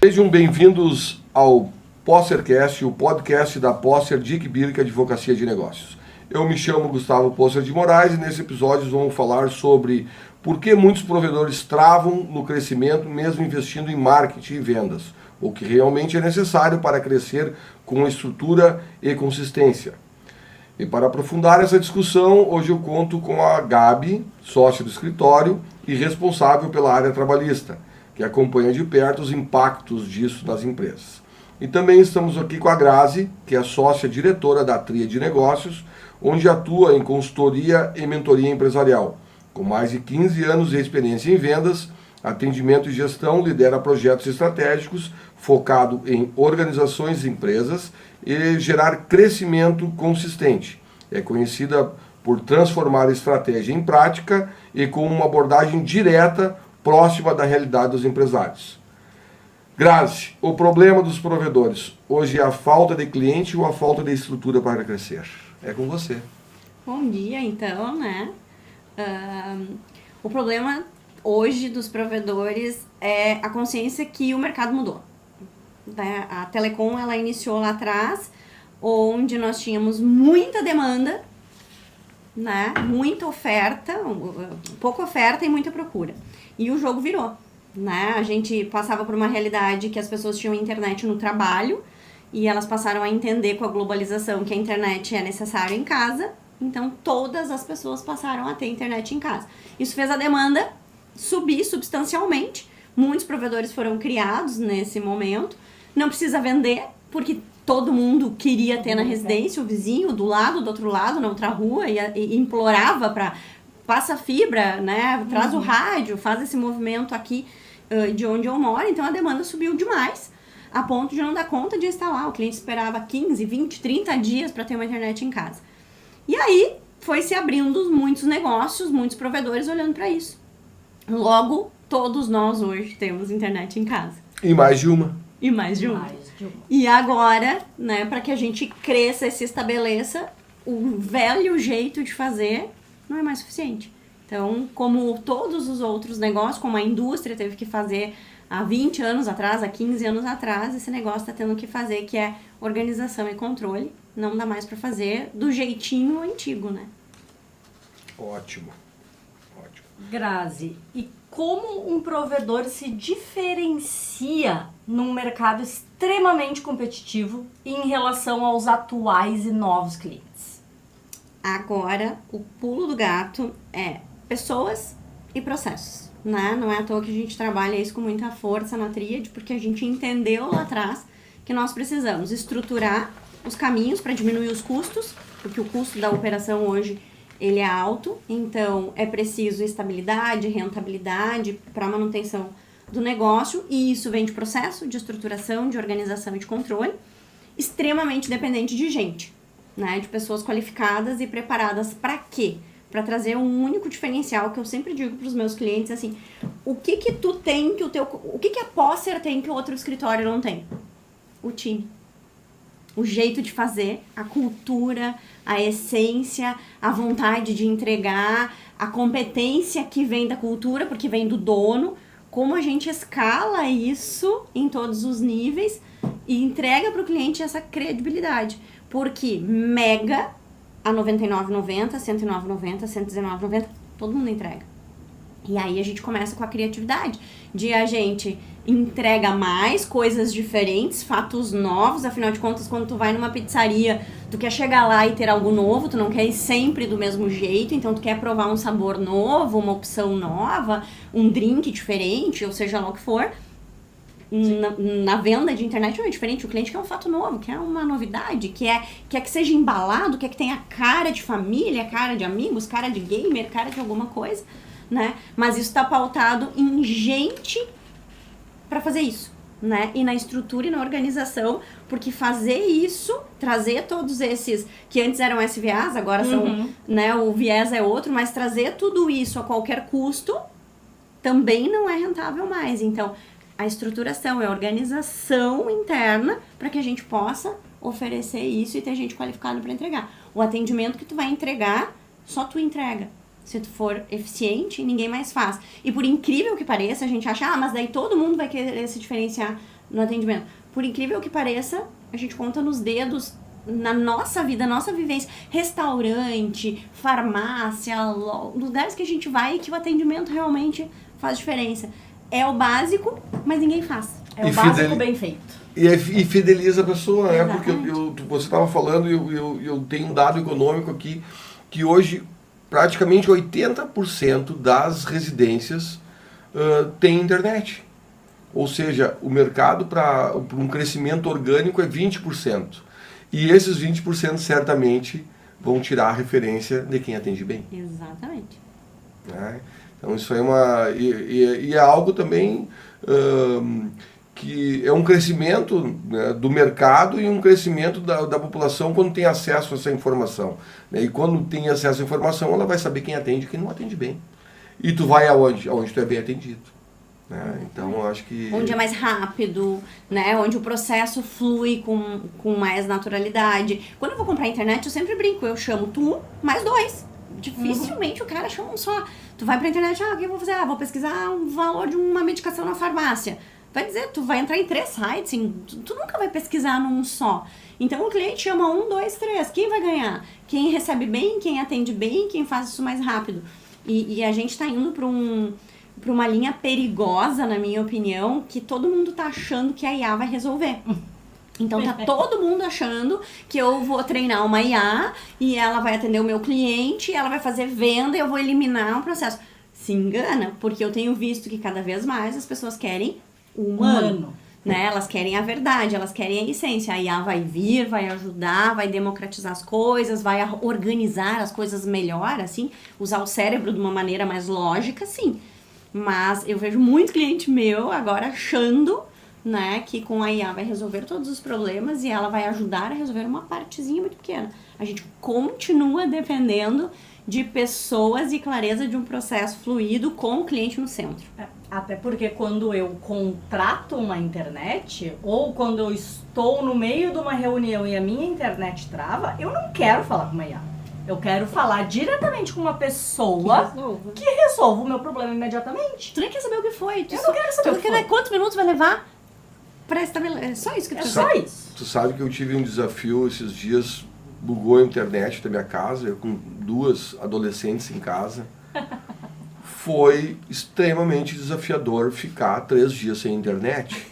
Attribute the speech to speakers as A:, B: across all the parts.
A: Sejam bem-vindos ao Possercast, o podcast da Posser Dick Birk Advocacia de Negócios. Eu me chamo Gustavo Posser de Moraes e nesse episódio vamos falar sobre por que muitos provedores travam no crescimento mesmo investindo em marketing e vendas, o que realmente é necessário para crescer com estrutura e consistência. E para aprofundar essa discussão, hoje eu conto com a Gabi, sócia do escritório e responsável pela área trabalhista, que acompanha de perto os impactos disso nas empresas. E também estamos aqui com a Grazi, que é sócia diretora da Tria de Negócios, onde atua em consultoria e mentoria empresarial. Com mais de 15 anos de experiência em vendas, atendimento e gestão, lidera projetos estratégicos focado em organizações e empresas e gerar crescimento consistente. É conhecida por transformar a estratégia em prática e com uma abordagem direta, próxima da realidade dos empresários. Grazi, o problema dos provedores hoje é a falta de cliente ou a falta de estrutura para crescer? É com você.
B: Bom dia, então, né? O problema hoje dos provedores é a consciência que o mercado mudou. A Telecom, ela iniciou lá atrás, onde nós tínhamos muita demanda, né? Muita oferta, pouca oferta e muita procura. E o jogo virou, né? A gente passava por uma realidade que as pessoas tinham internet no trabalho e elas passaram a entender com a globalização que a internet é necessária em casa, então todas as pessoas passaram a ter internet em casa. Isso fez a demanda subir substancialmente, muitos provedores foram criados nesse momento, não precisa vender, porque todo mundo queria ter na residência, o vizinho do lado, do outro lado, na outra rua, e implorava para passa fibra, né, traz o rádio, faz esse movimento aqui de onde eu moro, então a demanda subiu demais, a ponto de não dar conta de instalar. O cliente esperava 15, 20, 30 dias para ter uma internet em casa. E aí foi se abrindo muitos negócios, muitos provedores olhando para isso. Logo, todos nós hoje temos internet em casa.
A: E mais de uma.
B: E mais de uma. E agora, né, para que a gente cresça e se estabeleça, o velho jeito de fazer não é mais suficiente. Então, como todos os outros negócios, como a indústria teve que fazer há 20 anos atrás, há 15 anos atrás, esse negócio está tendo que fazer, que é organização e controle. Não dá mais para fazer do jeitinho antigo, né?
A: Ótimo.
C: Grazi, e como um provedor se diferencia num mercado extremamente competitivo em relação aos atuais e novos clientes?
B: Agora, o pulo do gato é pessoas e processos, né? Não é à toa que a gente trabalha isso com muita força na Tríade, porque a gente entendeu lá atrás que nós precisamos estruturar os caminhos para diminuir os custos, porque o custo da operação hoje ele é alto, então é preciso estabilidade, rentabilidade para a manutenção do negócio, e isso vem de processo, de estruturação, de organização e de controle, extremamente dependente de gente, né? De pessoas qualificadas e preparadas para quê? Para trazer um único diferencial que eu sempre digo para os meus clientes, assim, o que tu tem que o que a Posser tem que o outro escritório não tem? O time. O jeito de fazer, a cultura, a essência, a vontade de entregar, a competência que vem da cultura, porque vem do dono, como a gente escala isso em todos os níveis e entrega para o cliente essa credibilidade. Porque mega a R$ 99,90, R$ 109,90, R$ 119,90, todo mundo entrega. E aí a gente começa com a criatividade, de a gente entrega mais coisas diferentes, fatos novos. Afinal de contas, quando tu vai numa pizzaria, tu quer chegar lá e ter algo novo, tu não quer ir sempre do mesmo jeito, então tu quer provar um sabor novo, uma opção nova, um drink diferente, ou seja lá o que for. Na venda de internet não é diferente, o cliente quer um fato novo, quer uma novidade, quer que seja embalado, quer que tenha cara de família, cara de amigos, cara de gamer, cara de alguma coisa, né? Mas isso está pautado em gente para fazer isso, né? E na estrutura e na organização, porque fazer isso, trazer todos esses que antes eram SVAs, agora são, né, o viés é outro, mas trazer tudo isso a qualquer custo também não é rentável mais. Então, a estruturação é a organização interna para que a gente possa oferecer isso e ter gente qualificada para entregar. O atendimento que tu vai entregar, só tu entrega. Se tu for eficiente, ninguém mais faz. E por incrível que pareça, a gente acha, mas daí todo mundo vai querer se diferenciar. no atendimento. Por incrível que pareça, a gente conta nos dedos, na nossa vida, nossa vivência, restaurante, farmácia, lugares que a gente vai e que o atendimento realmente faz diferença. É o básico, mas ninguém faz.
C: É o básico bem feito.
A: E fideliza a pessoa, né? Porque
B: Exatamente.
A: você estava falando, eu tenho um dado econômico aqui, que hoje praticamente 80% das residências tem internet. Ou seja, o mercado para um crescimento orgânico é 20%. E esses 20% certamente vão tirar a referência de quem atende bem.
B: Exatamente.
A: Né? Então isso é e é algo também que é um crescimento, né, do mercado e um crescimento da população quando tem acesso a essa informação. Né? E quando tem acesso à informação, ela vai saber quem atende e quem não atende bem. E tu vai aonde? Aonde tu é bem atendido. Né? Então eu acho que...
B: Onde é mais rápido, né? Onde o processo flui com mais naturalidade. Quando eu vou comprar internet, eu sempre brinco, eu chamo tu mais 2. Dificilmente o cara chama um só. Tu vai pra internet, o que eu vou fazer? Vou pesquisar o valor de uma medicação na farmácia. Vai dizer, tu vai entrar em 3 sites, tu nunca vai pesquisar num só. Então o cliente chama 1, 2, 3. Quem vai ganhar? Quem recebe bem, quem atende bem, quem faz isso mais rápido. E a gente tá indo pra uma linha perigosa, na minha opinião, que todo mundo tá achando que a IA vai resolver. Então tá todo mundo achando que eu vou treinar uma IA e ela vai atender o meu cliente, ela vai fazer venda e eu vou eliminar o processo. Se engana, porque eu tenho visto que cada vez mais as pessoas querem o humano. Né? Elas querem a verdade, elas querem a essência. A IA vai vir, vai ajudar, vai democratizar as coisas, vai organizar as coisas melhor, assim, usar o cérebro de uma maneira mais lógica, sim. Mas eu vejo muito cliente meu agora achando, né, que com a IA vai resolver todos os problemas e ela vai ajudar a resolver uma partezinha muito pequena. A gente continua dependendo de pessoas e clareza de um processo fluido com o cliente no centro.
C: Até porque quando eu contrato uma internet, ou quando eu estou no meio de uma reunião e a minha internet trava, eu não quero falar com uma IA. Eu quero falar diretamente com uma pessoa que resolva o meu problema imediatamente.
B: Tu nem quer saber o que foi.
C: Eu não quero saber o que foi.
B: Quantos minutos vai levar pra estabelecer? É só isso que tu
C: É
B: quer.
C: só isso.
A: Tu sabe que eu tive um desafio esses dias, bugou a internet da minha casa, eu com 2 adolescentes em casa. Foi extremamente desafiador ficar 3 dias sem internet.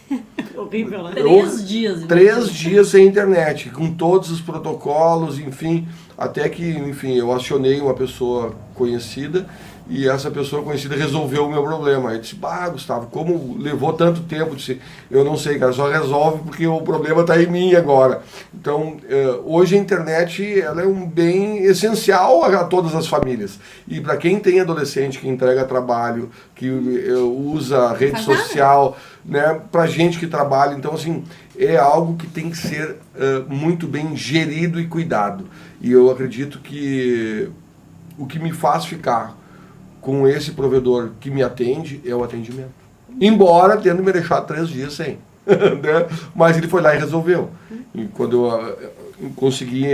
B: Horrível, né?
C: 3 dias.
A: 3 dias sem internet, com todos os protocolos, enfim, até que, enfim, eu acionei uma pessoa conhecida e essa pessoa conhecida resolveu o meu problema. Eu disse, Gustavo, como levou tanto tempo? Eu disse, eu não sei, cara, só resolve porque o problema está em mim agora. Então, hoje a internet ela é um bem essencial a todas as famílias. E para quem tem adolescente que entrega trabalho, que usa rede social, né, para gente que trabalha, então assim, é algo que tem que ser muito bem gerido e cuidado. E eu acredito que o que me faz ficar com esse provedor que me atende é o atendimento. Embora tendo me deixado 3 dias sem. Né? Mas ele foi lá e resolveu. E quando eu consegui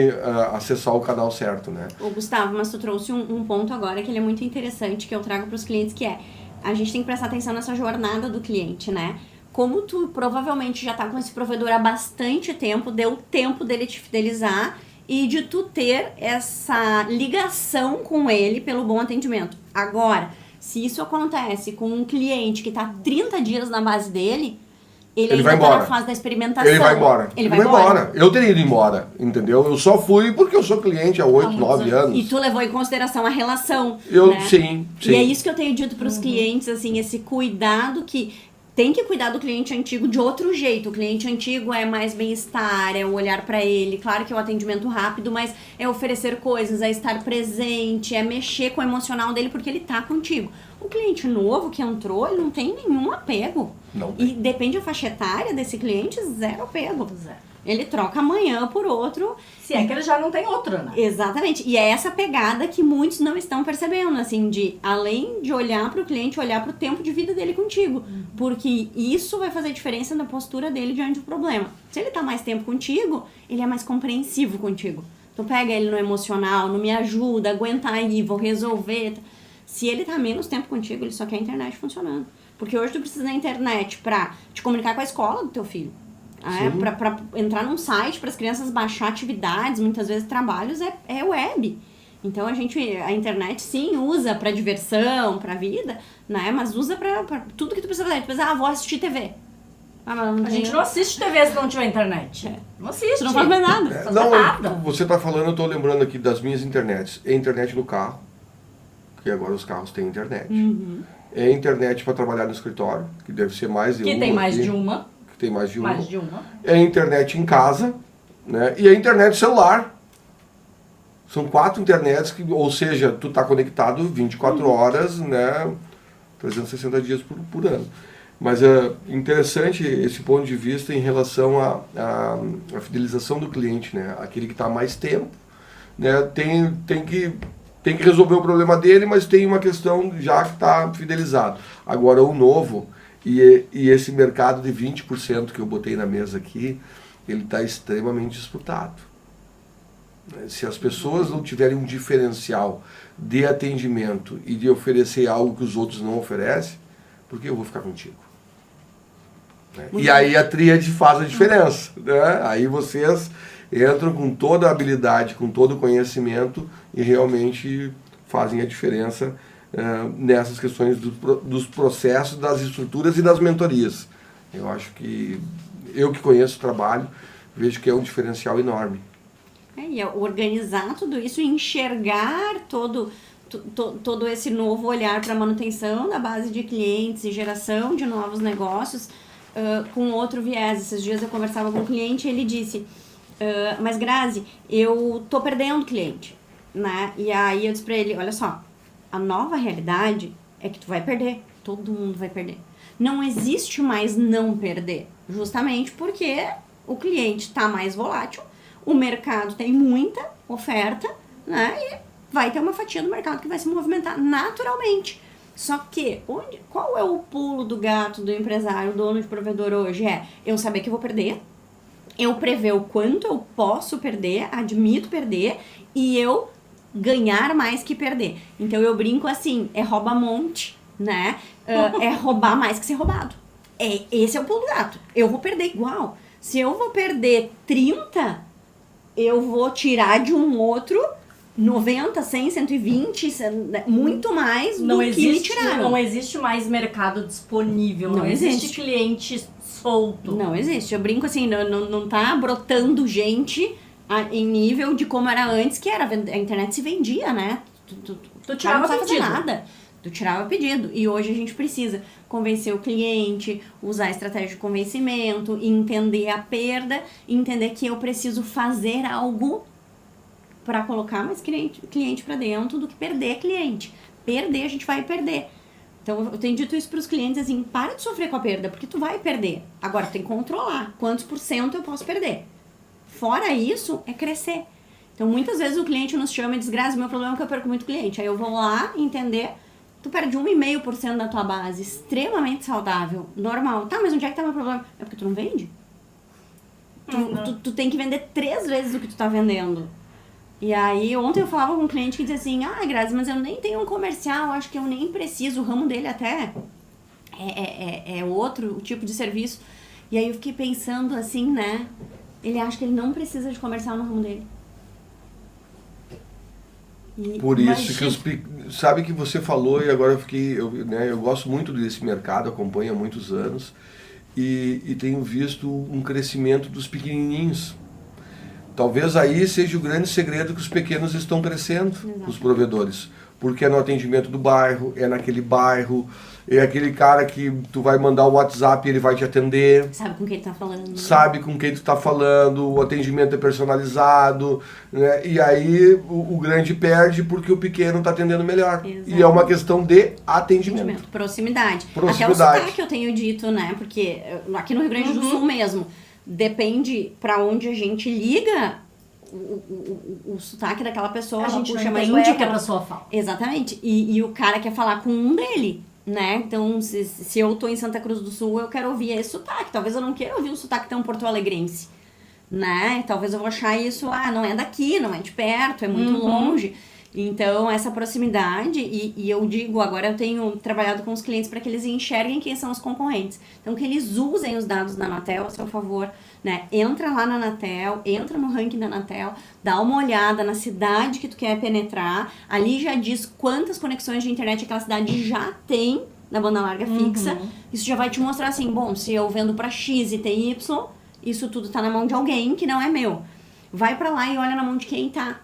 A: acessar o canal certo, né?
B: Ô, Gustavo, mas tu trouxe um ponto agora que ele é muito interessante, que eu trago para os clientes, que é, a gente tem que prestar atenção nessa jornada do cliente, né? Como tu provavelmente já tá com esse provedor há bastante tempo, deu tempo dele te fidelizar e de tu ter essa ligação com ele pelo bom atendimento. Agora, se isso acontece com um cliente que tá 30 dias na base dele, ele ainda
A: vai
B: tá
A: embora.
B: na fase da experimentação.
A: Ele vai embora.
B: Ele vai embora.
A: Eu teria ido embora, entendeu? Eu só fui porque eu sou cliente há 8, 9 anos.
B: E tu levou em consideração a relação,
A: Eu,
B: né?
A: sim.
B: E é isso que eu tenho dito para os clientes, assim, esse cuidado que tem que cuidar do cliente antigo de outro jeito. O cliente antigo é mais bem-estar, é o olhar para ele. Claro que é o atendimento rápido, mas é oferecer coisas, é estar presente, é mexer com o emocional dele porque ele tá contigo. O cliente novo que entrou, ele não tem nenhum apego.
A: Não tem.
B: E depende da faixa etária desse cliente, 0 apego. Ele troca amanhã por outro.
C: Se é que ele já não tem outro, né?
B: Exatamente. E é essa pegada que muitos não estão percebendo, assim, de além de olhar para o cliente, olhar para o tempo de vida dele contigo. Porque isso vai fazer diferença na postura dele diante do problema. Se ele tá mais tempo contigo, ele é mais compreensivo contigo. Tu pega ele no emocional, no me ajuda, aguenta aí, vou resolver. Se ele tá menos tempo contigo, ele só quer a internet funcionando. Porque hoje tu precisa da internet pra te comunicar com a escola do teu filho. Pra entrar num site para as crianças baixar atividades, muitas vezes trabalhos é web. Então a internet sim usa para diversão, para vida, né? Mas usa para tudo que tu precisa fazer. Tu pensa, vou assistir TV.
C: A gente não assiste TV se não tiver internet. Não assiste.
B: Tu não faz mais nada.
C: Nada.
A: Você tá falando, eu tô lembrando aqui das minhas internets. É internet no carro, que agora os carros têm internet. É internet para trabalhar no escritório, que deve ser mais de uma.
C: Que tem mais de uma.
A: Que tem mais de uma.
C: Mais de uma.
A: É internet em casa, né? E a internet celular. São 4 internets, ou seja, tu tá conectado 24 horas, né? 360 dias por ano. Mas é interessante esse ponto de vista em relação à fidelização do cliente, né? Aquele que está há mais tempo, né? Tem que resolver o problema dele, mas tem uma questão já que está fidelizado. Agora, o novo, e esse mercado de 20% que eu botei na mesa aqui, ele está extremamente disputado. Se as pessoas não tiverem um diferencial de atendimento e de oferecer algo que os outros não oferecem, por que eu vou ficar contigo? E aí a tríade faz a diferença. Né? Aí vocês entram com toda a habilidade, com todo o conhecimento e realmente fazem a diferença nessas questões dos processos, das estruturas e das mentorias. Eu acho que, eu que conheço o trabalho, vejo que é um diferencial enorme.
B: E organizar tudo isso e enxergar todo esse novo olhar para a manutenção da base de clientes e geração de novos negócios com outro viés. Esses dias eu conversava com um cliente e ele disse, mas Grazi, eu tô perdendo cliente, né? E aí eu disse para ele, olha só, a nova realidade é que tu vai perder, todo mundo vai perder. Não existe mais não perder, justamente porque o cliente está mais volátil, o mercado tem muita oferta, né? E vai ter uma fatia do mercado que vai se movimentar naturalmente. Só que, qual é o pulo do gato do empresário, dono de provedor hoje? É eu saber que eu vou perder, eu prever o quanto eu posso perder, admito perder, e eu ganhar mais que perder. Então eu brinco assim, é rouba-monte, né? É roubar mais que ser roubado. Esse é o pulo do gato. Eu vou perder igual. Se eu vou perder 30... eu vou tirar de um outro 90, 100, 120, muito mais do que me tiraram.
C: Não existe mais mercado disponível, não existe cliente solto.
B: Não existe. Eu brinco assim, não tá brotando gente em nível de como era antes, que era a internet se vendia, né?
C: Tu tirava pedido.
B: Nada. Tu tirava pedido. E hoje a gente precisa convencer o cliente, usar a estratégia de convencimento, entender a perda, entender que eu preciso fazer algo para colocar mais cliente para dentro do que perder cliente. Perder, a gente vai perder. Então, eu tenho dito isso para os clientes, assim, para de sofrer com a perda, porque tu vai perder. Agora, tu tem que controlar quantos % eu posso perder. Fora isso, é crescer. Então, muitas vezes o cliente nos chama e diz, Grazi, meu problema é que eu perco muito cliente. Aí eu vou lá entender... Tu perde 1,5% da tua base, extremamente saudável, normal. Tá, mas onde é que tá meu problema? É porque tu não vende. Tu tem que vender 3 vezes o que tu tá vendendo. E aí, ontem eu falava com um cliente que dizia assim, Grazi, mas eu nem tenho um comercial, acho que eu nem preciso, o ramo dele até é outro tipo de serviço. E aí eu fiquei pensando assim, né, ele acha que ele não precisa de comercial no ramo dele.
A: Por isso que sabe que você falou e agora eu gosto muito desse mercado, acompanho há muitos anos e tenho visto um crescimento dos pequenininhos. Talvez aí seja o grande segredo que os pequenos estão crescendo, os provedores, porque é no atendimento do bairro, é naquele bairro, é aquele cara que tu vai mandar o WhatsApp e ele vai te atender.
B: Sabe com quem tu tá falando. Né?
A: Sabe com quem tu tá falando, o atendimento é personalizado, né? E aí o grande perde porque o pequeno tá atendendo melhor. Exato. E é uma questão de atendimento.
B: Proximidade. Até o sotaque eu tenho dito, né? Porque aqui no Rio Grande do Sul mesmo, depende pra onde a gente liga... O sotaque daquela pessoa,
C: a gente
B: puxa
C: não
B: mais
C: entende o que a pessoa fala.
B: Exatamente. E o cara quer falar com um dele, né? Então, se eu tô em Santa Cruz do Sul, eu quero ouvir esse sotaque. Talvez eu não queira ouvir um sotaque tão porto-alegrense, né? Talvez eu vou achar isso, não é daqui, não é de perto, é muito longe. Então, essa proximidade, e eu digo, agora eu tenho trabalhado com os clientes para que eles enxerguem quem são os concorrentes. Então, que eles usem os dados da Anatel a seu favor, né? Entra lá na Anatel, entra no ranking da Anatel, dá uma olhada na cidade que tu quer penetrar, ali já diz quantas conexões de internet aquela cidade já tem na banda larga fixa. Isso já vai te mostrar assim, bom, se eu vendo para X e tem Y, isso tudo tá na mão de alguém que não é meu. Vai para lá e olha na mão de quem tá.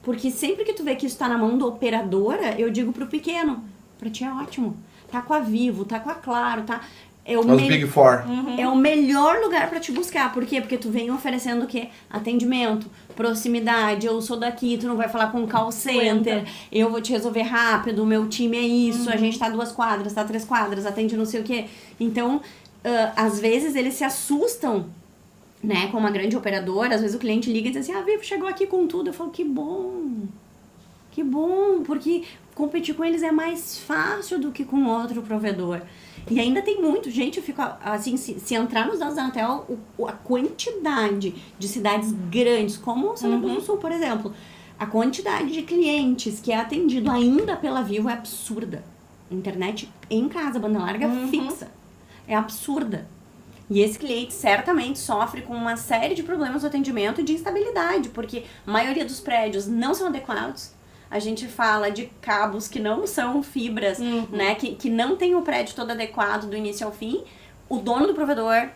B: Porque sempre que tu vê que isso tá na mão da operadora, eu digo pro pequeno, pra ti é ótimo. Tá com a Vivo, tá com a Claro, tá...
A: Os Big Four.
B: É o melhor lugar pra te buscar. Por quê? Porque tu vem oferecendo o quê? Atendimento, proximidade, eu sou daqui, tu não vai falar com o call center, eu vou te resolver rápido, o meu time é isso, a gente tá 2 quadras, tá 3 quadras, atende não sei o quê. Então, às vezes eles se assustam, né, com uma grande operadora. Às vezes o cliente liga e diz assim, Vivo chegou aqui com tudo. Eu falo, que bom, porque competir com eles é mais fácil do que com outro provedor. E ainda tem muito, gente, eu fico assim, se entrar nos dados da Anatel, a quantidade de cidades grandes, como Santa Cruz do Sul, por exemplo, a quantidade de clientes que é atendido ainda pela Vivo é absurda. Internet em casa, banda larga fixa, é absurda. E esse cliente certamente sofre com uma série de problemas no atendimento e de instabilidade, porque a maioria dos prédios não são adequados. A gente fala de cabos que não são fibras, né? Que não tem o prédio todo adequado do início ao fim. O dono do provedor,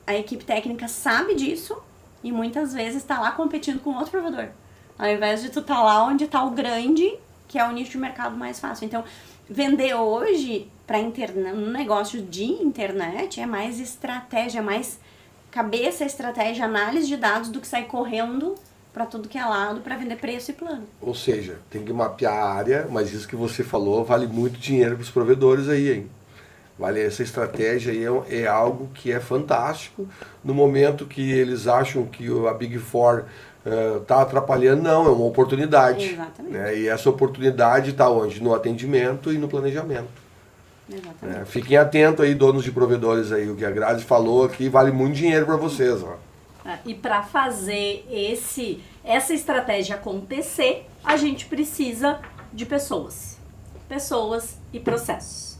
B: a equipe técnica sabe disso e muitas vezes está lá competindo com outro provedor. Ao invés de tu estar lá onde está o grande, que é o nicho de mercado mais fácil. Então, vender hoje para um negócio de internet é mais estratégia, mais cabeça, estratégia, análise de dados do que sair correndo para tudo que é lado para vender preço e plano.
A: Ou seja, tem que mapear a área, mas isso que você falou vale muito dinheiro para os provedores aí, hein? Vale, essa estratégia aí é algo que é fantástico. No momento que eles acham que a Big Four está atrapalhando, não, é uma oportunidade.
B: Exatamente.
A: Né? E essa oportunidade está onde? No atendimento e no planejamento.
B: Exatamente.
A: Fiquem atentos aí, donos de provedores aí, o que a Grazi falou aqui vale muito dinheiro para vocês, ó.
C: E para fazer essa estratégia acontecer, a gente precisa de pessoas e processos.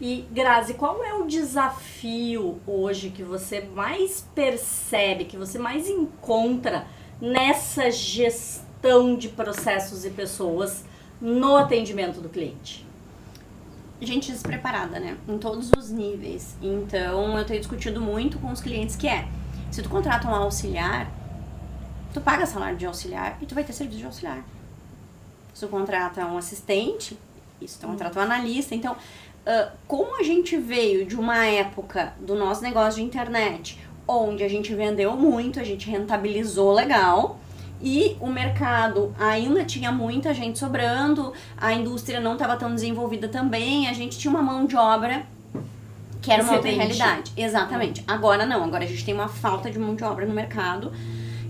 C: E Grazi, qual é o desafio hoje que você mais percebe, que você mais encontra nessa gestão de processos e pessoas no atendimento do cliente?
B: Gente despreparada, né? Em todos os níveis. Então, eu tenho discutido muito com os clientes se tu contrata um auxiliar, tu paga salário de auxiliar e tu vai ter serviço de auxiliar. Se tu contrata um assistente, isso tu contrata um analista. Então, como a gente veio de uma época do nosso negócio de internet, onde a gente vendeu muito, a gente rentabilizou legal, e o mercado ainda tinha muita gente sobrando, a indústria não estava tão desenvolvida também, a gente tinha uma mão de obra que era uma outra realidade. Exatamente. Agora não, agora a gente tem uma falta de mão de obra no mercado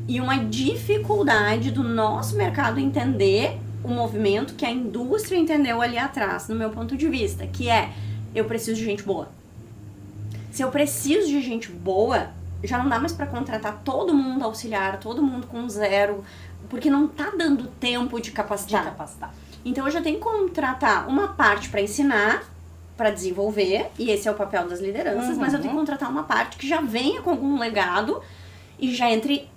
B: e uma dificuldade do nosso mercado entender o movimento que a indústria entendeu ali atrás, no meu ponto de vista, que é, eu preciso de gente boa. Se eu preciso de gente boa, já não dá mais para contratar todo mundo auxiliar, todo mundo com zero, porque não tá dando tempo de capacitar. Então eu já tenho que contratar uma parte para ensinar, para desenvolver, e esse é o papel das lideranças, mas eu tenho que contratar uma parte que já venha com algum legado e já entre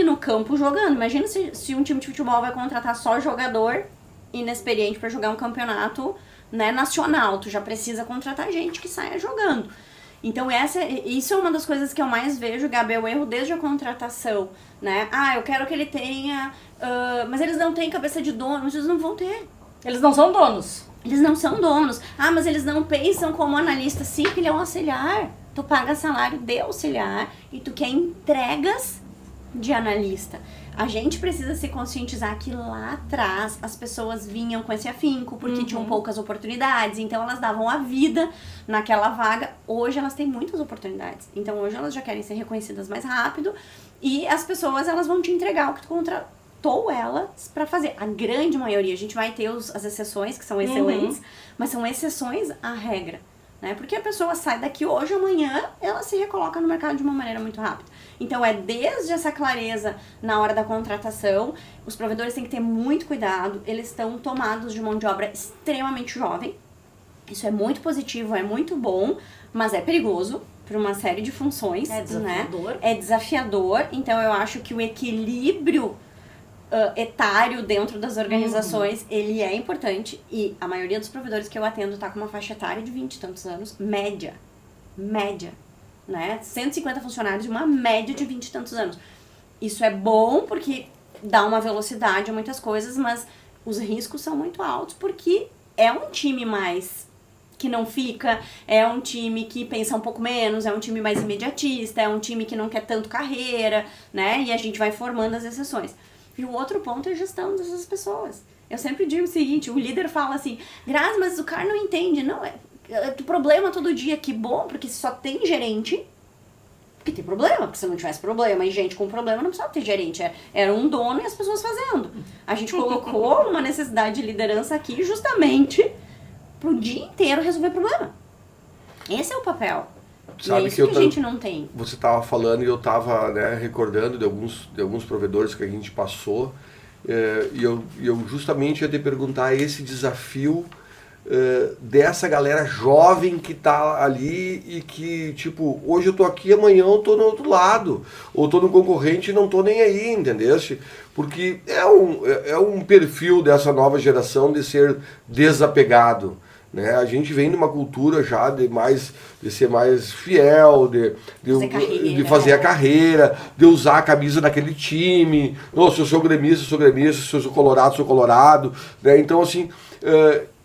B: no campo jogando. Imagina se um time de futebol vai contratar só jogador inexperiente para jogar um campeonato, né, nacional. Tu já precisa contratar gente que saia jogando. Então isso é uma das coisas que eu mais vejo, Gabi, é o erro desde a contratação, né? Eu quero que ele tenha, mas eles não têm cabeça de dono, mas eles não vão ter.
C: Eles não são donos.
B: Eles não são donos. Mas eles não pensam como analista. Sim, que ele é um auxiliar. Tu paga salário de auxiliar e tu quer entregas de analista. A gente precisa se conscientizar que lá atrás as pessoas vinham com esse afinco porque tinham poucas oportunidades, então elas davam a vida naquela vaga. Hoje elas têm muitas oportunidades, então hoje elas já querem ser reconhecidas mais rápido e as pessoas elas vão te entregar o que tu contratou elas para fazer. A grande maioria, a gente vai ter as exceções que são excelentes, mas são exceções à regra. Né? Porque a pessoa sai daqui hoje, amanhã ela se recoloca no mercado de uma maneira muito rápida. Então é desde essa clareza na hora da contratação, os provedores têm que ter muito cuidado, eles estão tomados de mão de obra extremamente jovem. Isso é muito positivo, é muito bom, mas é perigoso por uma série de funções,
C: É desafiador.
B: né? É desafiador, então eu acho que o equilíbrio etário dentro das organizações, ele é importante, e a maioria dos provedores que eu atendo tá com uma faixa etária de 20 e tantos anos, média, né? 150 funcionários e uma média de 20 e tantos anos. Isso é bom porque dá uma velocidade a muitas coisas, mas os riscos são muito altos porque é um time mais que não fica, é um time que pensa um pouco menos, é um time mais imediatista, é um time que não quer tanto carreira, né? E a gente vai formando as exceções. E o outro ponto é a gestão dessas pessoas. Eu sempre digo o seguinte, o líder fala assim, Grazi, mas o cara não entende. Não, é problema todo dia, que bom, porque só tem gerente, porque tem problema, porque se não tivesse problema e gente com problema, não precisava ter gerente. Era um dono e as pessoas fazendo. A gente colocou uma necessidade de liderança aqui justamente pro dia inteiro resolver problema. Esse é o papel.
A: Sabe
B: e é isso que a gente não tem.
A: Você estava falando e eu estava, né, recordando de alguns provedores que a gente passou, e eu justamente ia te perguntar esse desafio dessa galera jovem que tá ali e que, tipo, hoje eu tô aqui, amanhã eu tô no outro lado, ou tô no concorrente e não tô nem aí, entendesse? Porque é um perfil dessa nova geração de ser desapegado. Né? A gente vem de uma cultura já de ser mais fiel, de fazer a carreira, de usar a camisa daquele time. Oh, se eu sou gremista, eu sou gremista, se eu sou colorado. Né? Então, assim,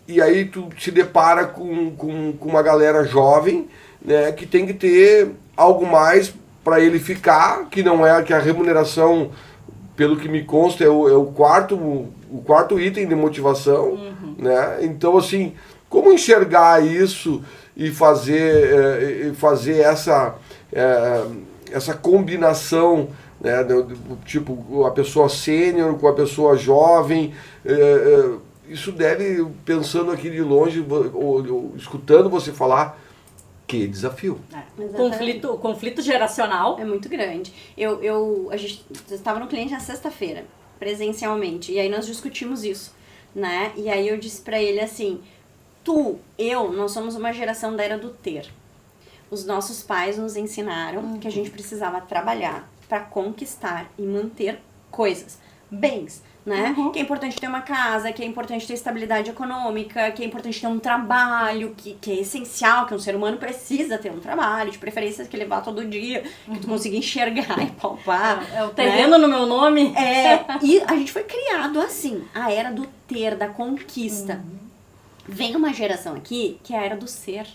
A: e aí tu se depara com uma galera jovem, né, que tem que ter algo mais para ele ficar, que não é que a remuneração, pelo que me consta, é o quarto item de motivação. Né? Então, assim, como enxergar isso e fazer essa combinação, né, tipo, a pessoa sênior com a pessoa jovem, isso deve, pensando aqui de longe, ou escutando você falar, que desafio.
C: Conflito geracional.
B: É muito grande. A gente estava no cliente na sexta-feira, presencialmente, e aí nós discutimos isso, né? E aí eu disse pra ele assim, nós somos uma geração da era do ter. Os nossos pais nos ensinaram que a gente precisava trabalhar para conquistar e manter coisas, bens, né? Que é importante ter uma casa, que é importante ter estabilidade econômica, que é importante ter um trabalho, que é essencial, que um ser humano precisa ter um trabalho, de preferência que levar todo dia, que tu consiga enxergar e palpar.
C: É o terreno, né? No meu nome.
B: E a gente foi criado assim, a era do ter, da conquista. Vem uma geração aqui que é a era do ser.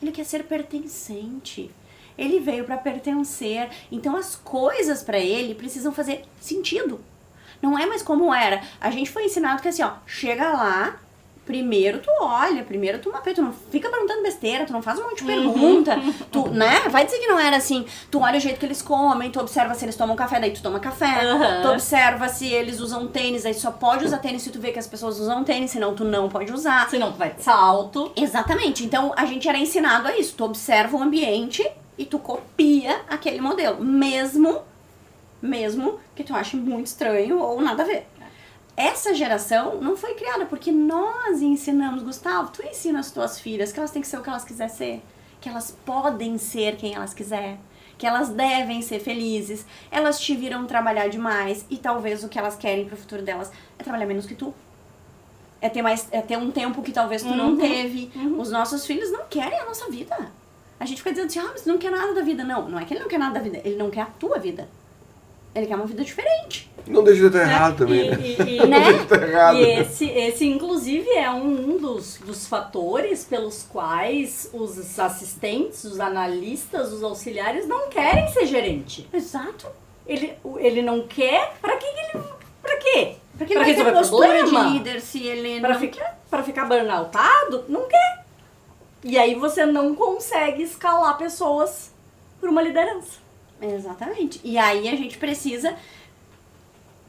B: Ele quer ser pertencente. Ele veio para pertencer. Então as coisas para ele precisam fazer sentido. Não é mais como era. A gente foi ensinado que assim, ó, chega lá, primeiro tu olha, primeiro tu mapeia, tu não fica perguntando besteira, tu não faz um monte de pergunta, tu, né? Vai dizer que não era assim, tu olha o jeito que eles comem, tu observa se eles tomam café, daí tu toma café, tu observa se eles usam tênis, aí só pode usar tênis se tu vê que as pessoas usam tênis, senão tu não pode usar.
C: Senão tu vai de salto.
B: Exatamente, então a gente era ensinado a isso, tu observa o ambiente e tu copia aquele modelo, mesmo que tu ache muito estranho ou nada a ver. Essa geração não foi criada porque nós ensinamos, Gustavo, tu ensina as tuas filhas que elas têm que ser o que elas quiserem ser, que elas podem ser quem elas quiserem, que elas devem ser felizes, elas te viram trabalhar demais e talvez o que elas querem pro futuro delas é trabalhar menos que tu. É ter um tempo que talvez tu não teve. Os nossos filhos não querem a nossa vida. A gente fica dizendo assim, mas tu não quer nada da vida. Não é que ele não quer nada da vida, ele não quer a tua vida. Ele quer uma vida diferente.
A: Não deixa de estar errado também, né?
C: E esse, inclusive, é um dos fatores pelos quais os assistentes, os analistas, os auxiliares não querem ser gerente.
B: Exato.
C: Ele não quer, pra quê?
B: Pra que ele
C: pra
B: vai ter postura de
C: problema?
B: líder se ele não quer?
C: Pra ficar burnoutado? Não quer. E aí você não consegue escalar pessoas por uma liderança.
B: Exatamente. E aí a gente precisa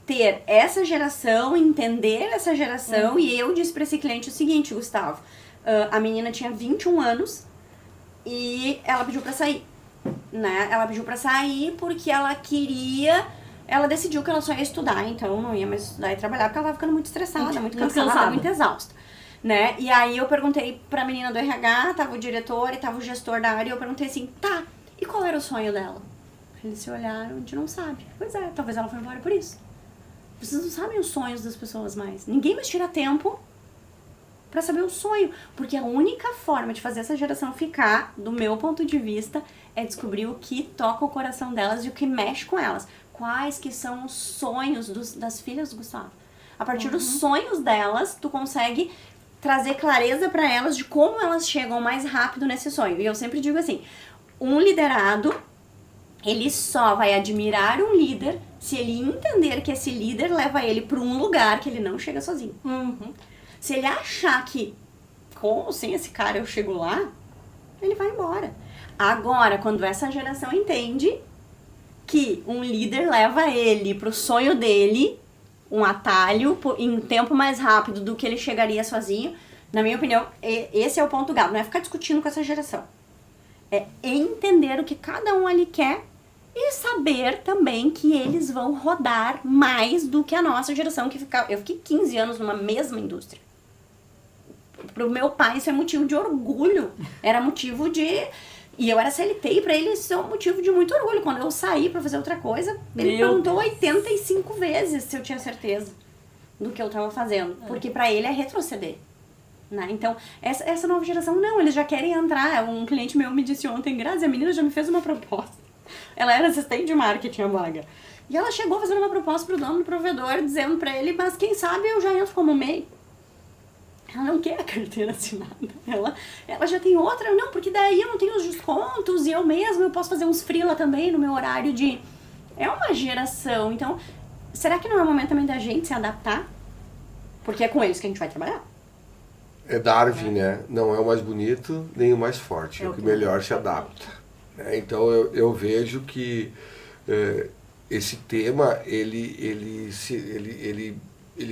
B: ter essa geração, entender essa geração. E eu disse pra esse cliente o seguinte, Gustavo, a menina tinha 21 anos e ela pediu pra sair. né? Ela pediu pra sair porque ela queria... Ela decidiu que ela só ia estudar, então não ia mais estudar e trabalhar, porque ela tava ficando muito estressada, muito cansada, muito exausta. Né? E aí eu perguntei pra menina do RH, tava o diretor e tava o gestor da área, e eu perguntei assim, tá, e qual era o sonho dela? Eles se olharam, a gente não sabe. Pois é, talvez ela foi embora por isso. Vocês não sabem os sonhos das pessoas mais. Ninguém mais tira tempo pra saber o sonho. Porque a única forma de fazer essa geração ficar, do meu ponto de vista, é descobrir o que toca o coração delas e o que mexe com elas. Quais que são os sonhos das filhas do Gustavo. A partir dos sonhos delas, tu consegue trazer clareza pra elas de como elas chegam mais rápido nesse sonho. E eu sempre digo assim, um liderado, ele só vai admirar um líder se ele entender que esse líder leva ele pra um lugar que ele não chega sozinho. Se ele achar que, com ou sem esse cara eu chego lá, ele vai embora. Agora, quando essa geração entende que um líder leva ele pro sonho dele, um atalho em tempo mais rápido do que ele chegaria sozinho, na minha opinião, esse é o ponto galo. Não é ficar discutindo com essa geração. É entender o que cada um ali quer e saber também que eles vão rodar mais do que a nossa geração que fica... Eu fiquei 15 anos numa mesma indústria. Pro meu pai isso é motivo de orgulho. Era motivo de... E eu era CLT e pra ele isso é um motivo de muito orgulho. Quando eu saí pra fazer outra coisa, ele perguntou 85 vezes se eu tinha certeza do que eu tava fazendo. Porque pra ele é retroceder. Né? Então, essa nova geração, não, eles já querem entrar. Um cliente meu me disse ontem, Grazi, a menina já me fez uma proposta. Ela era assistente de marketing, a vaga. E ela chegou fazendo uma proposta pro dono do provedor, dizendo pra ele, mas quem sabe eu já entro como MEI. Ela não quer a carteira assinada. Ela já tem outra. Não, porque daí eu não tenho os descontos e eu mesma eu posso fazer uns freela também no meu horário de... É uma geração. Então, será que não é o momento também da gente se adaptar? Porque é com eles que a gente vai trabalhar.
A: É Darwin, né? Não é o mais bonito, nem o mais forte. É o que melhor se adapta. Então, eu vejo que esse tema, ele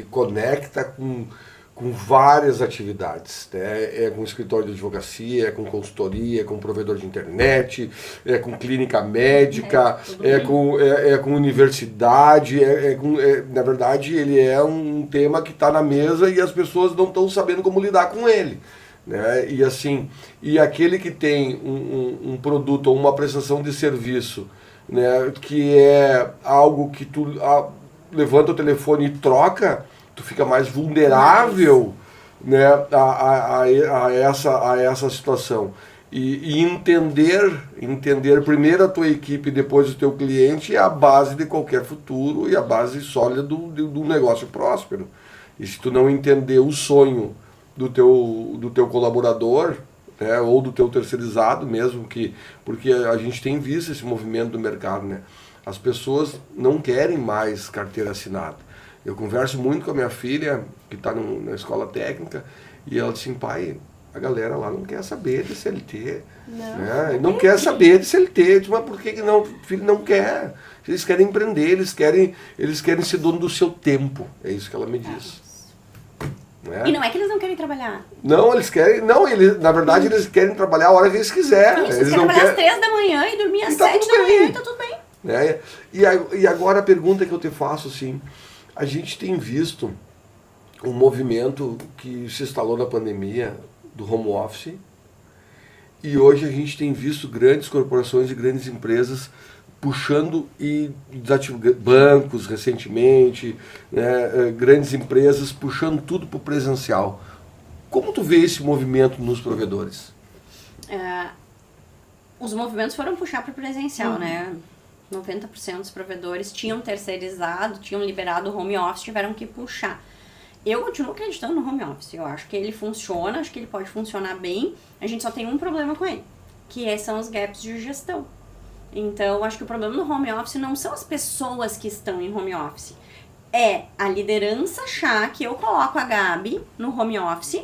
A: conecta com várias atividades, né? É com escritório de advocacia, é com consultoria, é com provedor de internet, é com clínica médica, é com universidade, na verdade ele é um tema que está na mesa e as pessoas não estão sabendo como lidar com ele. Né? E assim, e aquele que tem um produto ou uma prestação de serviço, né, que é algo que tu levanta o telefone e troca, tu fica mais vulnerável, né, a essa situação. E entender primeiro a tua equipe e depois o teu cliente é a base de qualquer futuro e a base sólida do negócio próspero. E se tu não entender o sonho do teu colaborador, né, ou do teu terceirizado mesmo, porque a gente tem visto esse movimento do mercado, né? As pessoas não querem mais carteira assinada. Eu converso muito com a minha filha, que está na escola técnica, e ela diz assim, pai, a galera lá não quer saber de CLT. Não quer saber de CLT. Eu digo, mas por que não? O filho não quer. Eles querem empreender, eles querem ser dono do seu tempo. É isso que ela me diz.
B: E não é que eles não querem trabalhar.
A: Não, na verdade eles querem trabalhar a hora que eles quiserem.
B: Eles querem trabalhar às 3 da manhã e dormir às 7 da manhã e tá tudo bem.
A: Né? E agora a pergunta que eu te faço, assim, a gente tem visto um movimento que se instalou na pandemia do home office, e hoje a gente tem visto grandes corporações e grandes empresas puxando e bancos recentemente, né, grandes empresas puxando tudo para o presencial. Como tu vê esse movimento nos provedores?
B: Os movimentos foram puxar para o presencial, né? 90% dos provedores tinham terceirizado, tinham liberado o home office, tiveram que puxar. Eu continuo acreditando no home office. Eu acho que ele funciona, acho que ele pode funcionar bem. A gente só tem um problema com ele, que são os gaps de gestão. Então, acho que o problema no home office não são as pessoas que estão em home office. É a liderança achar que eu coloco a Gabi no home office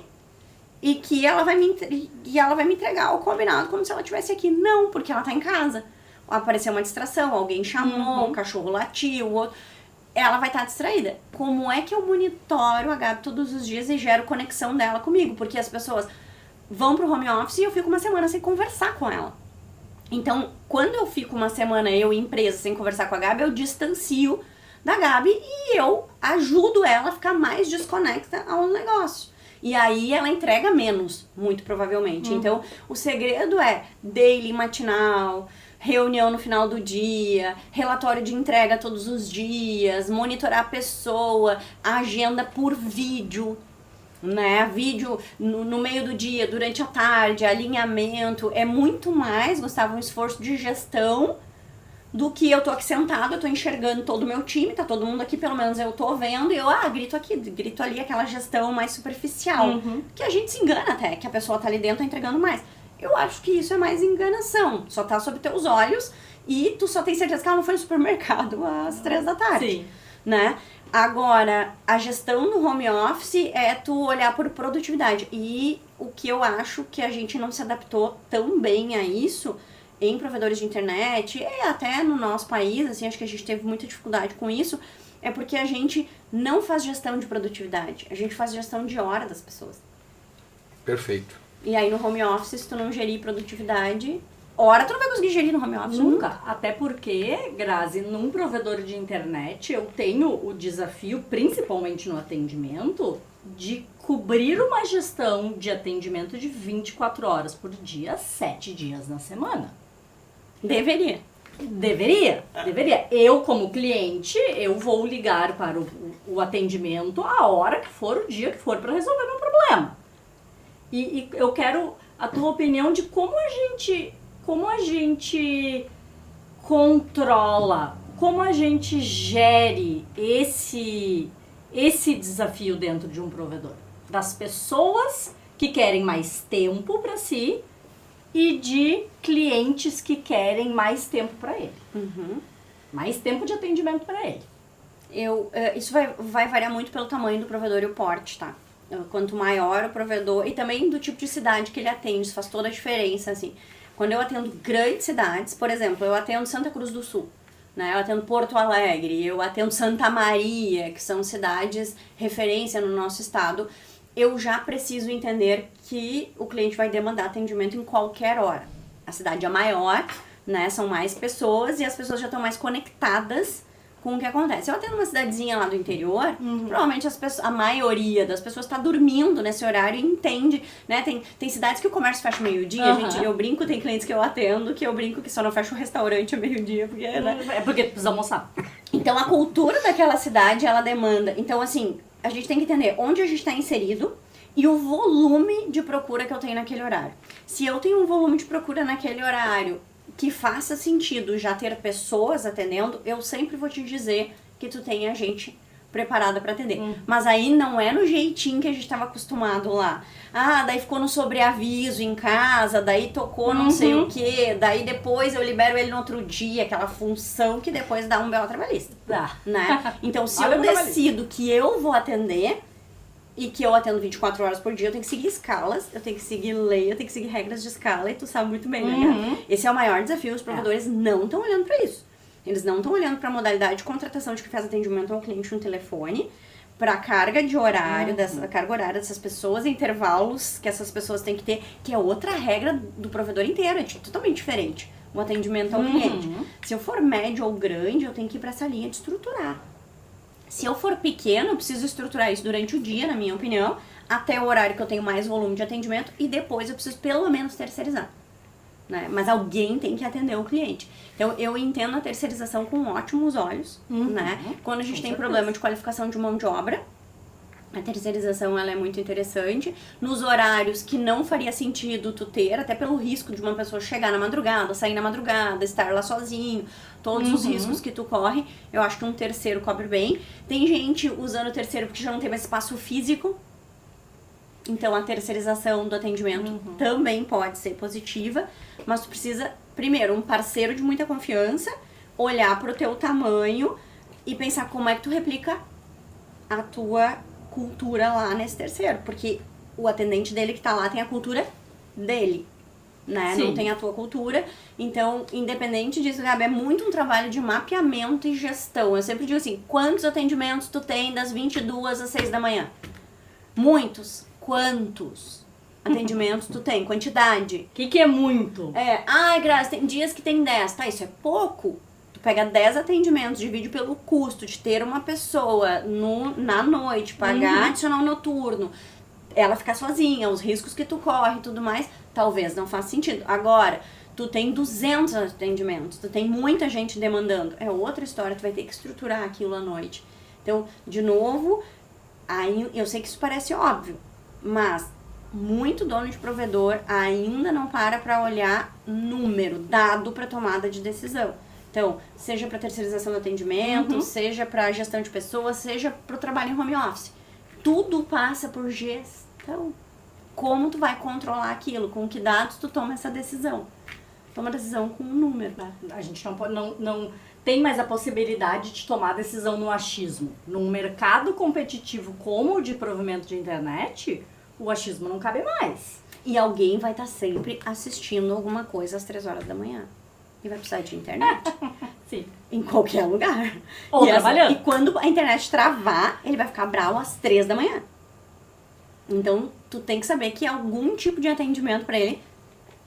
B: e que ela vai me entregar o combinado como se ela estivesse aqui. Não, porque ela está em casa. Apareceu uma distração, alguém chamou, um cachorro latiu, o outro... Ela vai estar distraída. Como é que eu monitoro a Gabi todos os dias e gero conexão dela comigo? Porque as pessoas vão pro home office e eu fico uma semana sem conversar com ela. Então, quando eu fico uma semana, eu empresa, sem conversar com a Gabi, eu distancio da Gabi e eu ajudo ela a ficar mais desconecta ao negócio. E aí ela entrega menos, muito provavelmente. Então, o segredo é daily, matinal, reunião no final do dia, relatório de entrega todos os dias, monitorar a pessoa, a agenda por vídeo, né? Vídeo no meio do dia, durante a tarde, alinhamento. É muito mais, Gustavo, um esforço de gestão do que eu tô aqui sentado, eu tô enxergando todo o meu time, tá todo mundo aqui, pelo menos eu tô vendo, e eu, grito aqui, grito ali, aquela gestão mais superficial. Que a gente se engana até, que a pessoa tá ali dentro, tá entregando mais. Eu acho que isso é mais enganação, só tá sob teus olhos e tu só tem certeza que ela não foi no supermercado às 3 da tarde.
C: Sim.
B: Né? Agora, a gestão no home office é tu olhar por produtividade. E o que eu acho que a gente não se adaptou tão bem a isso em provedores de internet, e até no nosso país, assim, acho que a gente teve muita dificuldade com isso, é porque a gente não faz gestão de produtividade, a gente faz gestão de hora das pessoas.
A: Perfeito.
B: E aí no home office, se tu não gerir produtividade, hora tu não vai conseguir gerir no home office.
C: Nunca. Até porque, Grazi, num provedor de internet, eu tenho o desafio, principalmente no atendimento, de cobrir uma gestão de atendimento de 24 horas por dia, 7 dias na semana.
B: Deveria.
C: Deveria. Eu, como cliente, eu vou ligar para o atendimento a hora que for, o dia que for, para resolver meu problema. E eu quero a tua opinião de como a gente controla, como a gente gere esse desafio dentro de um provedor. Das pessoas que querem mais tempo para si e de clientes que querem mais tempo para ele. Mais tempo de atendimento para ele.
B: Isso vai variar muito pelo tamanho do provedor e o porte, tá? Quanto maior o provedor, e também do tipo de cidade que ele atende, isso faz toda a diferença, assim. Quando eu atendo grandes cidades, por exemplo, eu atendo Santa Cruz do Sul, né? Eu atendo Porto Alegre, eu atendo Santa Maria, que são cidades referência no nosso estado, eu já preciso entender que o cliente vai demandar atendimento em qualquer hora. A cidade é maior, né? São mais pessoas e as pessoas já estão mais conectadas com o que acontece. Eu atendo uma cidadezinha lá do interior, provavelmente a maioria das pessoas está dormindo nesse horário e entende, né? Tem cidades que o comércio fecha meio-dia, eu brinco, tem clientes que eu atendo, que eu brinco que só não fecha o restaurante a meio-dia, porque, né?
C: É porque precisa almoçar.
B: Então, a cultura daquela cidade, ela demanda. Então, assim, a gente tem que entender onde a gente está inserido e o volume de procura que eu tenho naquele horário. Se eu tenho um volume de procura naquele horário que faça sentido já ter pessoas atendendo, eu sempre vou te dizer que tu tem a gente preparada para atender. Mas aí não é no jeitinho que a gente estava acostumado lá. Daí ficou no sobreaviso em casa, daí tocou não sei o que, daí depois eu libero ele no outro dia, aquela função que depois dá um belo trabalhista. Né? Então, se eu decido que eu vou atender e que eu atendo 24 horas por dia, eu tenho que seguir escalas, eu tenho que seguir lei, eu tenho que seguir regras de escala, e tu sabe muito bem, né? Esse é o maior desafio, os provedores não estão olhando para isso. Eles não estão olhando para a modalidade de contratação de que faz atendimento ao cliente no telefone, para a carga de horário, carga horária dessas pessoas, intervalos que essas pessoas têm que ter, que é outra regra do provedor inteiro, é totalmente diferente o atendimento ao cliente. Se eu for médio ou grande, eu tenho que ir para essa linha de estruturar. Se eu for pequeno, eu preciso estruturar isso durante o dia, na minha opinião, até o horário que eu tenho mais volume de atendimento, e depois eu preciso pelo menos terceirizar. Né? Mas alguém tem que atender o cliente. Então, eu entendo a terceirização com ótimos olhos, né? Quando a gente tem problema de qualificação de mão de obra, a terceirização ela é muito interessante. Nos horários que não faria sentido tu ter, até pelo risco de uma pessoa chegar na madrugada, sair na madrugada, estar lá sozinho, todos os riscos que tu corre, eu acho que um terceiro cobre bem. Tem gente usando o terceiro porque já não tem mais espaço físico. Então, a terceirização do atendimento também pode ser positiva, mas tu precisa, primeiro, um parceiro de muita confiança, olhar pro teu tamanho e pensar como é que tu replica a tua cultura lá nesse terceiro, porque o atendente dele que tá lá tem a cultura dele, né? Não tem a tua cultura. Então, independente disso, Gabi, é muito um trabalho de mapeamento e gestão. Eu sempre digo assim, quantos atendimentos tu tem das 22 às 6 da manhã? Muitos. Quantos? atendimentos tu tem? Quantidade.
C: O que é muito?
B: Ai, Grazi, tem dias que tem 10. Tá, isso é pouco? Tu pega 10 atendimentos, divide pelo custo de ter uma pessoa na noite, pagar adicional noturno, ela ficar sozinha, os riscos que tu corre e tudo mais, talvez não faça sentido. Agora, tu tem 200 atendimentos, tu tem muita gente demandando, é outra história, tu vai ter que estruturar aquilo à noite. Então, de novo, aí eu sei que isso parece óbvio, mas muito dono de provedor ainda não para olhar número, dado para tomada de decisão. Então, seja para terceirização do atendimento, seja para gestão de pessoas, seja para o trabalho em home office. Tudo passa por gestão. Como tu vai controlar aquilo? Com que dados tu toma essa decisão? Toma decisão com um número.
C: A gente não tem mais a possibilidade de tomar decisão no achismo. Num mercado competitivo como o de provimento de internet, o achismo não cabe mais.
B: E alguém vai estar sempre assistindo alguma coisa às 3 horas da manhã. E vai precisar de internet.
C: Sim.
B: Em qualquer lugar.
C: Ou trabalhando.
B: E quando a internet travar, ele vai ficar bravo às 3 da manhã. Então, tu tem que saber que algum tipo de atendimento para ele,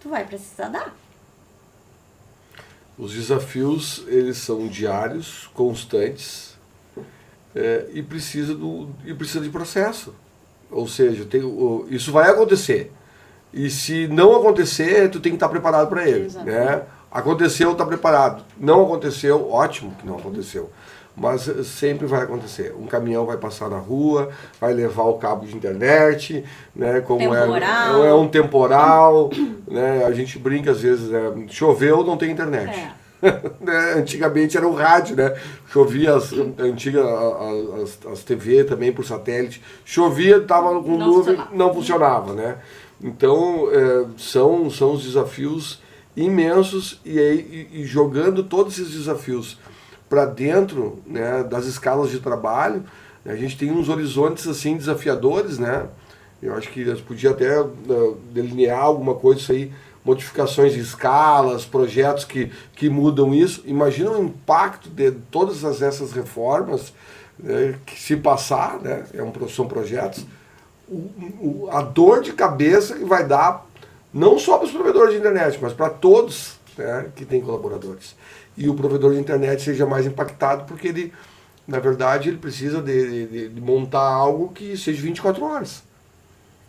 B: tu vai precisar dar.
A: Os desafios, eles são diários, constantes, e precisa de processo. Ou seja, isso vai acontecer. E se não acontecer, tu tem que estar preparado para ele. Né? Aconteceu, está preparado. Não aconteceu, ótimo que não aconteceu. Mas sempre vai acontecer. Um caminhão vai passar na rua, vai levar o cabo de internet, né? Como
B: temporal.
A: É um temporal, né? A gente brinca às vezes, né? Choveu, não tem internet. Antigamente era o rádio, né? Chovia as TV também por satélite. Chovia, estava com nuvem, não funcionava, né? Então, são os desafios imensos e jogando todos esses desafios para dentro, né, das escalas de trabalho, a gente tem uns horizontes assim desafiadores, né? Eu acho que a gente podia até delinear alguma coisa isso aí, modificações de escalas, projetos que mudam isso. Imagina o impacto de todas essas reformas, né, que se passar, né, são projetos, a dor de cabeça que vai dar não só para os provedores de internet, mas para todos, né, que têm colaboradores. E o provedor de internet seja mais impactado porque ele, na verdade, ele precisa de montar algo que seja 24 horas.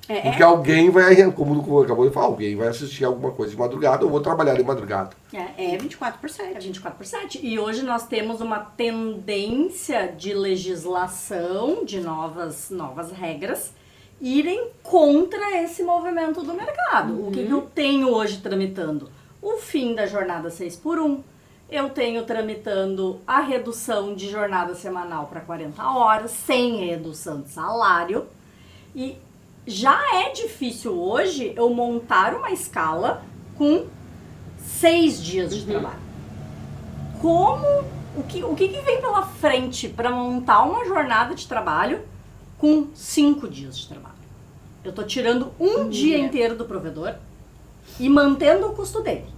A: Porque alguém vai, como acabou de falar, alguém vai assistir alguma coisa de madrugada ou vou trabalhar de madrugada.
B: É 24/7.
C: É 24/7. E hoje nós temos uma tendência de legislação, de novas regras, irem contra esse movimento do mercado. O que eu tenho hoje tramitando? O fim da jornada 6x1. Eu tenho tramitando a redução de jornada semanal para 40 horas, sem redução de salário. E já é difícil hoje eu montar uma escala com 6 dias de trabalho. O que vem pela frente para montar uma jornada de trabalho com 5 dias de trabalho? Eu estou tirando um dia inteiro do provedor e mantendo o custo dele.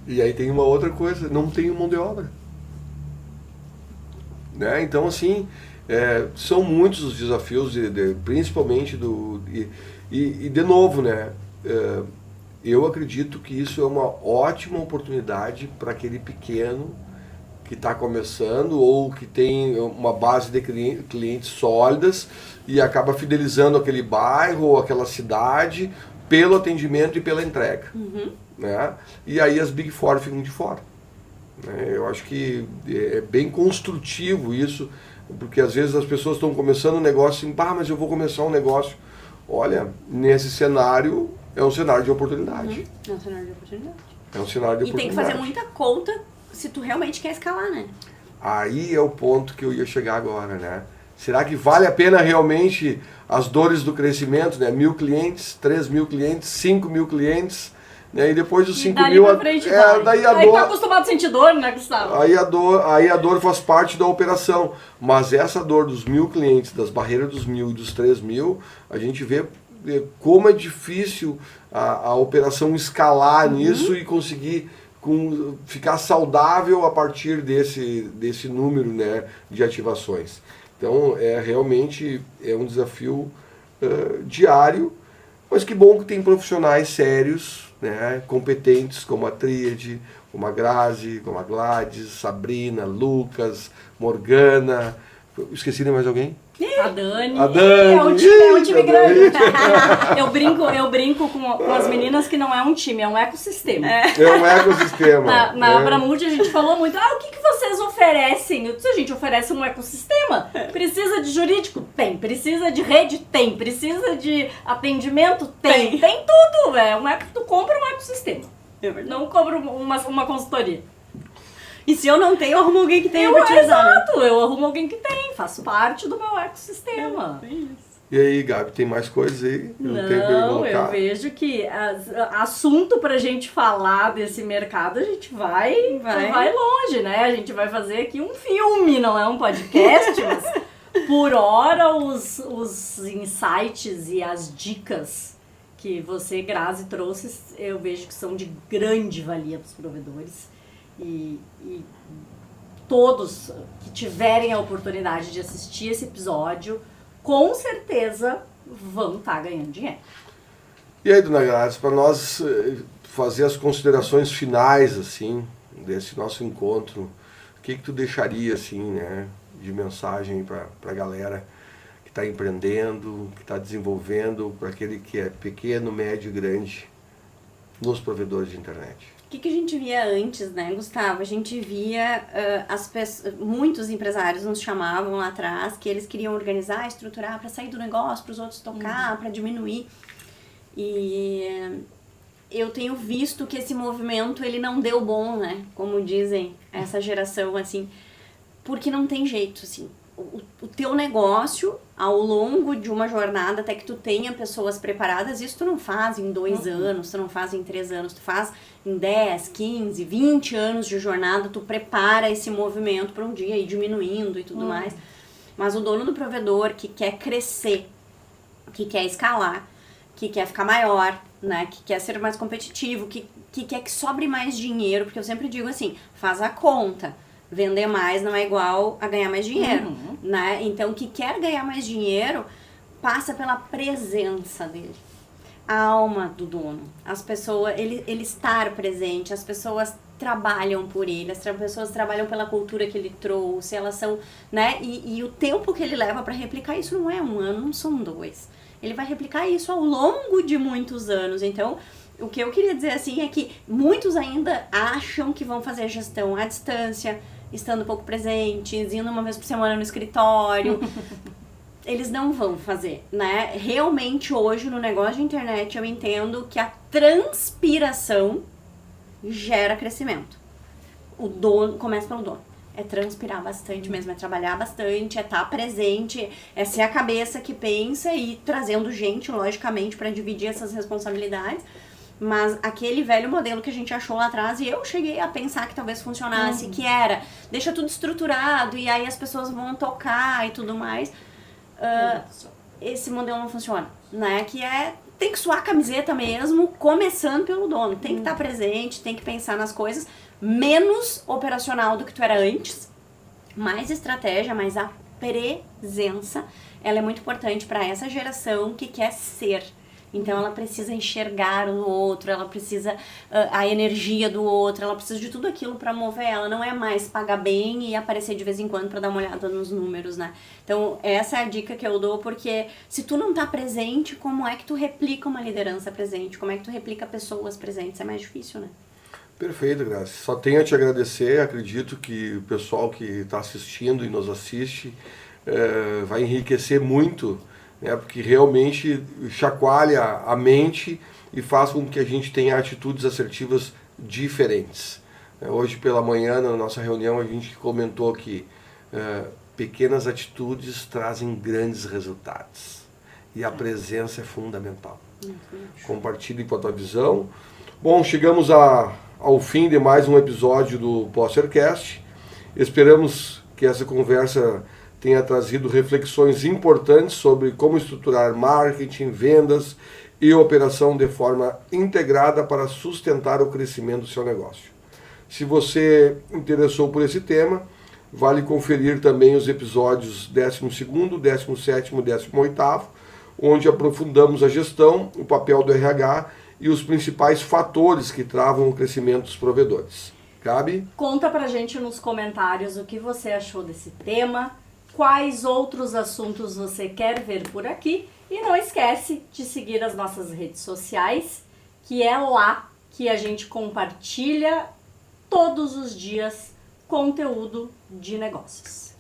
A: E aí tem uma outra coisa, não tem mão de obra. Né? Então, assim, são muitos os desafios, principalmente de novo, né? Eu acredito que isso é uma ótima oportunidade para aquele pequeno que está começando ou que tem uma base de clientes sólidas e acaba fidelizando aquele bairro ou aquela cidade pelo atendimento e pela entrega. Né? E aí as Big Four ficam de fora. Né? Eu acho que é bem construtivo isso, porque às vezes as pessoas estão começando um negócio assim, mas eu vou começar um negócio. Olha, nesse cenário, é um cenário de oportunidade.
B: É um cenário de oportunidade.
A: É um cenário de oportunidade.
B: E tem que fazer muita conta se tu realmente quer escalar, né?
A: Aí é o ponto que eu ia chegar agora, né? Será que vale a pena realmente as dores do crescimento, né? 1.000 clientes, 3.000 clientes, 5.000 clientes, né? E depois dos 5.000...
C: Daí tá acostumado a sentir dor, né, Gustavo?
A: Aí a dor faz parte da operação. Mas essa dor dos 1.000 clientes, das barreiras dos 1.000 e dos 3.000, a gente vê como é difícil a operação escalar nisso e conseguir ficar saudável a partir desse número, né, de ativações. Então, realmente é um desafio diário, Mas que bom que tem profissionais sérios, né, competentes, como a Tríade, como a Grazi, como a Gladys, Sabrina, Lucas, Morgana. Esqueci de mais alguém?
C: A Dani.
A: A Dani.
C: É um time grande. Eu brinco com as meninas que não é um time, é um ecossistema.
A: É um ecossistema.
C: Na Abramute a gente falou muito, o que vocês oferecem? Eu disse, a gente oferece um ecossistema. Precisa de jurídico? Tem. Precisa de rede? Tem. Precisa de atendimento? Tem. Tem tudo, velho. Tu compra um ecossistema. Não compra uma consultoria.
B: E se eu não tenho, eu arrumo alguém que tenha pra te usar, né?
C: Exato, eu arrumo alguém que tem, faço parte do meu ecossistema.
A: E aí, Gabi, tem mais coisas aí?
C: Não, eu vejo que assunto pra gente falar desse mercado, a gente vai longe, né? A gente vai fazer aqui um filme, não é um podcast, mas por hora os insights e as dicas que você, Grazi, trouxe, eu vejo que são de grande valia para os provedores. E todos que tiverem a oportunidade de assistir esse episódio, com certeza vão estar ganhando dinheiro.
A: E aí, dona Grazi, para nós fazer as considerações finais, assim, desse nosso encontro, o que tu deixaria, assim, né, de mensagem para a galera que está empreendendo, que está desenvolvendo, para aquele que é pequeno, médio e grande nos provedores de internet?
B: O que a gente via antes, né, Gustavo? A gente via muitos empresários nos chamavam lá atrás que eles queriam organizar, estruturar para sair do negócio, para os outros tocar, para diminuir. E eu tenho visto que esse movimento ele não deu bom, né? Como dizem essa geração, assim, porque não tem jeito, assim. O teu negócio, ao longo de uma jornada, até que tu tenha pessoas preparadas, isso tu não faz em 2 anos, tu não faz em 3 anos, tu faz em 10, 15, 20 anos de jornada, tu prepara esse movimento para um dia ir diminuindo e tudo mais. Mas o dono do provedor que quer crescer, que quer escalar, que quer ficar maior, né, que quer ser mais competitivo, que quer que sobre mais dinheiro, porque eu sempre digo assim, faz a conta. Vender mais não é igual a ganhar mais dinheiro, né? Então, o que quer ganhar mais dinheiro passa pela presença dele. A alma do dono. As pessoas, ele estar presente, as pessoas trabalham por ele, as pessoas trabalham pela cultura que ele trouxe, elas são, né? E o tempo que ele leva para replicar isso não é 1 ano, não são 2. Ele vai replicar isso ao longo de muitos anos. Então, o que eu queria dizer assim é que muitos ainda acham que vão fazer gestão à distância, estando pouco presentes, indo uma vez por semana no escritório. Eles não vão fazer, né? Realmente hoje no negócio de internet eu entendo que a transpiração gera crescimento. O dono, começa pelo dono. É transpirar bastante mesmo, é trabalhar bastante, é estar presente, é ser a cabeça que pensa e trazendo gente, logicamente, para dividir essas responsabilidades. Mas aquele velho modelo que a gente achou lá atrás, e eu cheguei a pensar que talvez funcionasse, que era, deixa tudo estruturado e aí as pessoas vão tocar e tudo mais. Esse modelo não funciona, né? Que tem que suar a camiseta mesmo, começando pelo dono. Tem que estar presente, tem que pensar nas coisas, menos operacional do que tu era antes, mais estratégia, mais a presença. Ela é muito importante para essa geração que quer ser. Então ela precisa enxergar o outro, ela precisa a energia do outro, ela precisa de tudo aquilo para mover ela. Não é mais pagar bem e aparecer de vez em quando para dar uma olhada nos números, né? Então essa é a dica que eu dou, porque se tu não tá presente, como é que tu replica uma liderança presente? Como é que tu replica pessoas presentes? É mais difícil, né?
A: Perfeito, Grazi. Só tenho a te agradecer. Acredito que o pessoal que está assistindo e nos assiste vai enriquecer muito, né, porque realmente chacoalha a mente e faz com que a gente tenha atitudes assertivas diferentes. Hoje pela manhã, na nossa reunião, a gente comentou que pequenas atitudes trazem grandes resultados e a presença é fundamental. Compartilhe com a tua visão. Bom, chegamos ao fim de mais um episódio do Postercast. Esperamos que essa conversa tenha trazido reflexões importantes sobre como estruturar marketing, vendas e operação de forma integrada para sustentar o crescimento do seu negócio. Se você interessou por esse tema, vale conferir também os episódios 12º, 17º e 18º, onde aprofundamos a gestão, o papel do RH e os principais fatores que travam o crescimento dos provedores. Gabi?
C: Conta pra gente nos comentários o que você achou desse tema, quais outros assuntos você quer ver por aqui e não esquece de seguir as nossas redes sociais, que é lá que a gente compartilha todos os dias conteúdo de negócios.